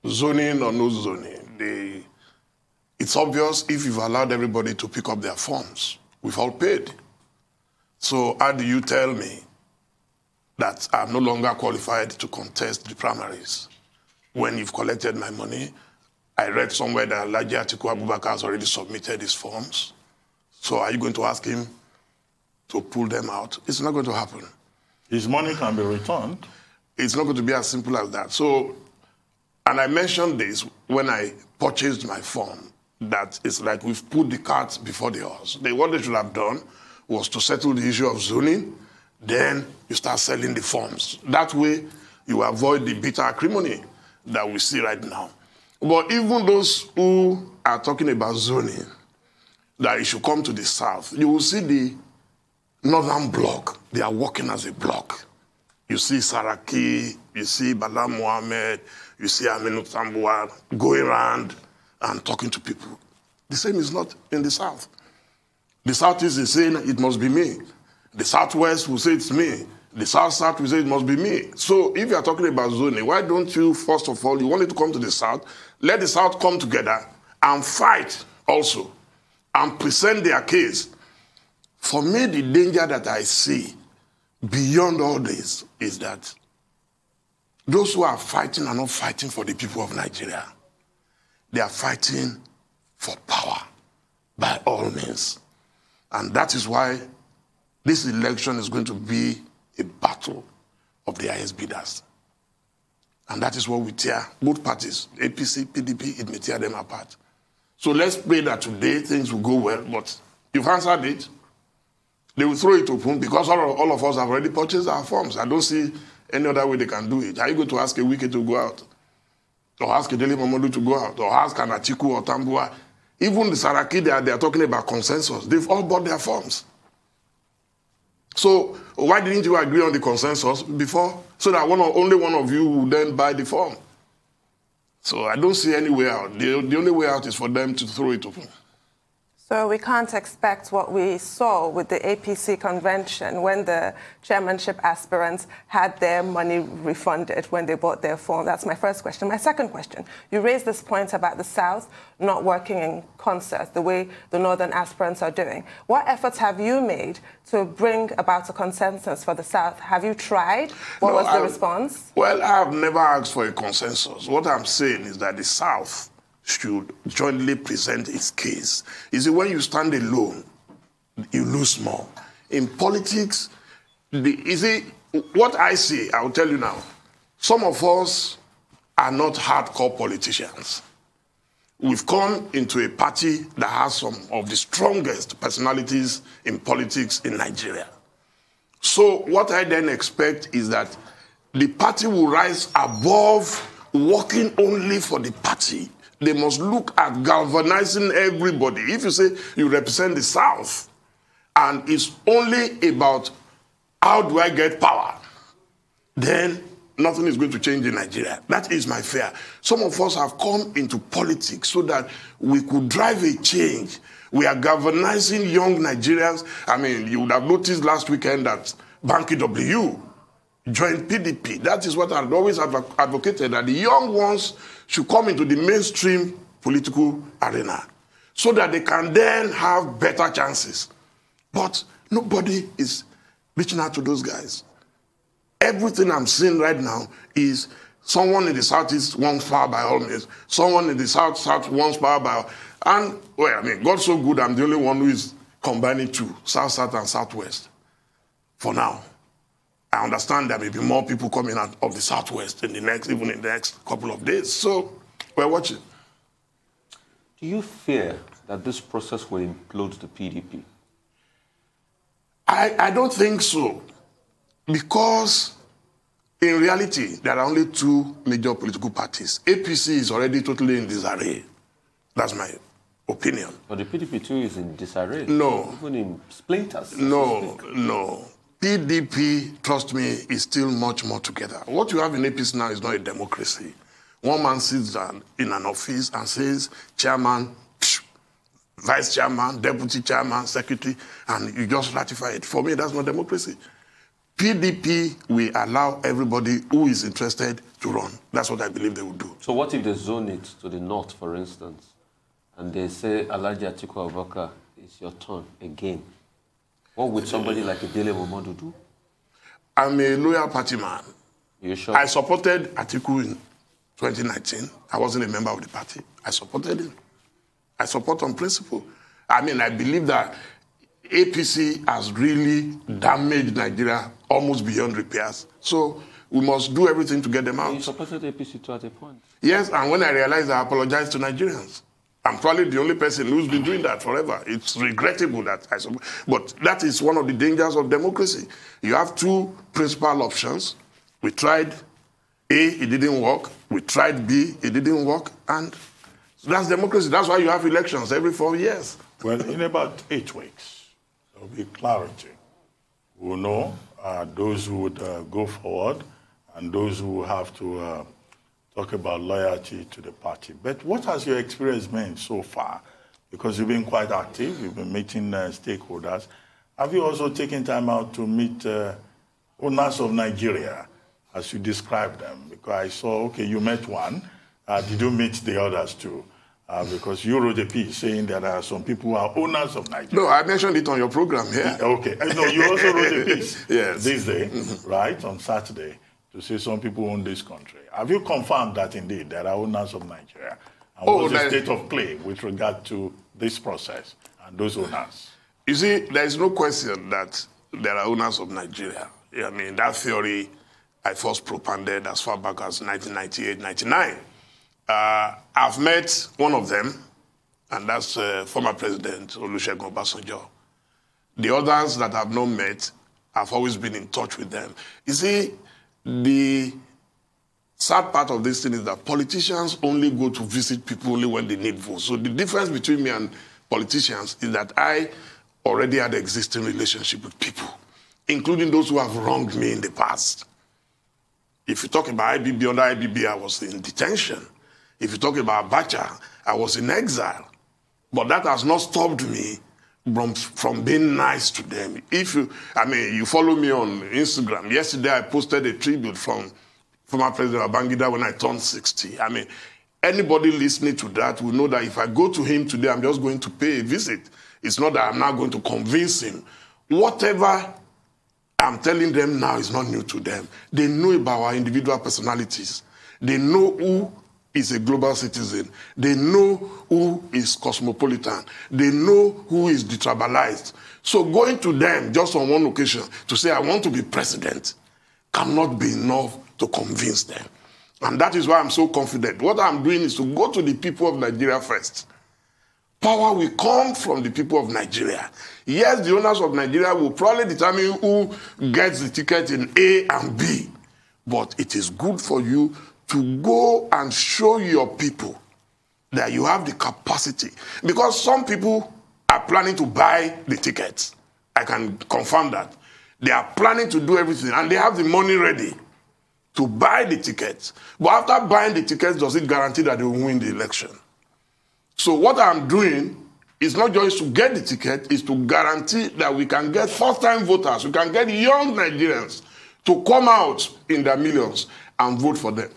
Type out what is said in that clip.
zoning or no zoning, it's obvious if you've allowed everybody to pick up their forms. We've all paid. So how do you tell me that I'm no longer qualified to contest the primaries when you've collected my money? I read somewhere that Alhaji Atiku Abubakar has already submitted his forms. So are you going to ask him to pull them out? It's not going to happen. His money can be returned. It's not going to be as simple as that. So, and I mentioned this when I purchased my form, that it's like we've put the cart before the horse. What they should have done was to settle the issue of zoning, then you start selling the forms. That way, you avoid the bitter acrimony that we see right now. But even those who are talking about zoning, that it should come to the south, you will see the northern bloc. They are working as a bloc. You see Saraki, you see Bala Mohammed, you see Aminu Tambuwa going around and talking to people. The same is not in the south. The southeast is saying it must be me. The southwest will say it's me. The south will say it must be me. So if you are talking about zoning, why don't you, first of all, you want it to come to the south, let the south come together and fight also and present their case. For me, the danger that I see beyond all this is that those who are fighting are not fighting for the people of Nigeria. They are fighting for power by all means. And that is why this election is going to be a battle of the highest bidders. And that is what we tear both parties, APC, PDP, it may tear them apart. So let's pray that today things will go well, but you've answered it. They will throw it open because all of us have already purchased our forms. I don't see any other way they can do it. Are you going to ask a Wike to go out? Or ask a Dele Momodu to go out? Or ask an Atiku or Tambuwa? Even the Saraki, they are talking about consensus. They've all bought their forms. So why didn't you agree on the consensus before? So that only one of you will then buy the form. So I don't see any way out. The only way out is for them to throw it open. So we can't expect what we saw with the APC convention when the chairmanship aspirants had their money refunded when they bought their form. That's my first question. My second question, you raised this point about the South not working in concert the way the Northern aspirants are doing. What efforts have you made to bring about a consensus for the South? Have you tried? What was the response? Well, I have never asked for a consensus. What I'm saying is that the South should jointly present its case. You see, when you stand alone, you lose more. In politics, you see, what I see, I'll tell you now, some of us are not hardcore politicians. We've come into a party that has some of the strongest personalities in politics in Nigeria. So what I then expect is that the party will rise above working only for the party. They must look at galvanizing everybody. If you say you represent the South and it's only about how do I get power, then nothing is going to change in Nigeria. That is my fear. Some of us have come into politics so that we could drive a change. We are galvanizing young Nigerians. I mean, you would have noticed last weekend that Banky W joined PDP. That is what I've always advocated, that the young ones should come into the mainstream political arena so that they can then have better chances. But nobody is reaching out to those guys. Everything I'm seeing right now is someone in the Southeast wants power by all means. Someone in the South wants power by all. And, well, I mean, God's so good, I'm the only one who is combining two, South, and Southwest, for now. I understand there may be more people coming out of the Southwest even in the next couple of days. So we're watching. Do you fear that this process will implode the PDP? I don't think so. Because in reality, there are only two major political parties. APC is already totally in disarray. That's my opinion. But the PDP too is in disarray. No. Even in splinters. No. PDP, trust me, is still much more together. What you have in APC now is not a democracy. One man sits down in an office and says, chairman, vice chairman, deputy chairman, secretary, and you just ratify it. For me, that's not democracy. PDP will allow everybody who is interested to run. That's what I believe they will do. So what if they zone it to the north, for instance, and they say, Alhaji Atiku Abubakar, it's your turn again? What would somebody like a Dele Momodu do? I'm a loyal party man. You sure? I supported Atiku in 2019. I wasn't a member of the party. I supported him. I support on principle. I mean, I believe that APC has really damaged Nigeria almost beyond repairs. So we must do everything to get them out. You supported APC to at a point. Yes, and when I realized, I apologized to Nigerians. I'm probably the only person who's been doing that forever. It's regrettable that I support. But that is one of the dangers of democracy. You have two principal options. We tried A, it didn't work. We tried B, it didn't work. And that's democracy. That's why you have elections every 4 years. Well, in about 8 weeks, there will be clarity. We'll know those who would go forward and those who have to talk about loyalty to the party. But what has your experience been so far? Because you've been quite active, you've been meeting stakeholders. Have you also taken time out to meet owners of Nigeria, as you described them? Because I saw, okay, you met one. Did you meet the others too? Because you wrote a piece saying that there are some people who are owners of Nigeria. No, I mentioned it on your program here. Okay. No, you also wrote a piece yes. this day, right, on Saturday, to say some people own this country. Have you confirmed that indeed there are owners of Nigeria? And what's the state of play with regard to this process and those owners? You see, there is no question that there are owners of Nigeria. I mean, that theory I first propounded as far back as 1998, 99. I've met one of them, and that's former President Olusegun Obasanjo. The others that I've not met, I've always been in touch with them. You see, the sad part of this thing is that politicians only go to visit people only when they need votes. So the difference between me and politicians is that I already had an existing relationship with people, including those who have wronged me in the past. If you talk about IBB, under IBB, I was in detention. If you talk about Abacha, I was in exile. But that has not stopped me from being nice to them. You follow me on Instagram. Yesterday, I posted a tribute from former President Babangida when I turned 60. I mean, anybody listening to that will know that if I go to him today, I'm just going to pay a visit. It's not that I'm not going to convince him. Whatever I'm telling them now is not new to them. They know about our individual personalities. They know who is a global citizen. They know who is cosmopolitan. They know who is detribalized. So going to them just on one occasion to say, I want to be president, cannot be enough to convince them. And that is why I'm so confident. What I'm doing is to go to the people of Nigeria first. Power will come from the people of Nigeria. Yes, the owners of Nigeria will probably determine who gets the ticket in A and B. But it is good for you to go and show your people that you have the capacity. Because some people are planning to buy the tickets. I can confirm that. They are planning to do everything, and they have the money ready to buy the tickets. But after buying the tickets, does it guarantee that they will win the election? So what I'm doing is not just to get the ticket, it's to guarantee that we can get first-time voters, we can get young Nigerians to come out in their millions and vote for them.